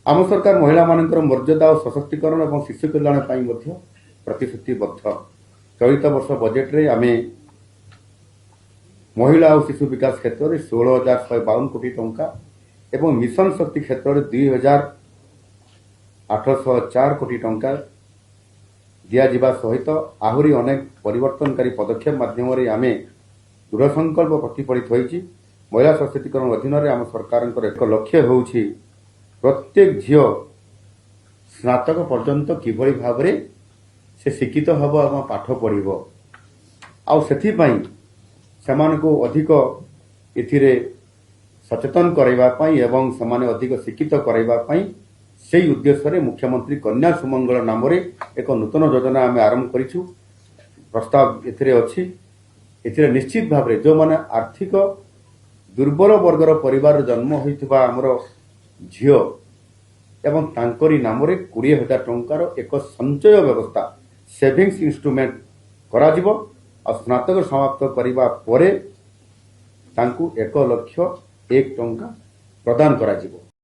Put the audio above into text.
आम सरकार महिला मानकर मर्यादा और सशक्तिकरण और शिशु कल्याण प्रतिश्रुतिबद्ध। चलित वर्ष बजेट रे आमे महिला और शिशु विकास क्षेत्र में 16,152 कोटी टंका एवं मिशन शक्ति क्षेत्र में 2,804 कोटी टंका दिया सहित आहरी अनेक परिवर्तनकारी पदक्षेप माध्यम आमे दृढ़ संकल्प प्रतिफलित होईछि। महिला सशक्तिकरण अधीन आम सरकार एक लक्ष्य होउछि प्रत्येक झील स्नातक पर्यंत किभली भाव से शिक्षित हब और पाठ पढ़ आउ सेमानकु अधिक इथिरे सचेतन करवाई एवं सेमाने अधिक शिक्षित करवाई से उद्देश्य मुख्यमंत्री कन्या सुमंगल नाम एक नूतन योजना आम आरंभ करिछु। प्रस्ताव एथिरे अछि। एथिरे निश्चित भाव जो माने आर्थिक दुर्बल वर्गर परिवार जन्म होइथिबा हमर झील एवं तांकरी नाम 20,000 टंकार एक संचय व्यवस्था सेविंग्स इंस्ट्रूमेंट करा जिवो और स्नातक समाप्त करने पर 1,00,001 टंका प्रदान करा जिवो।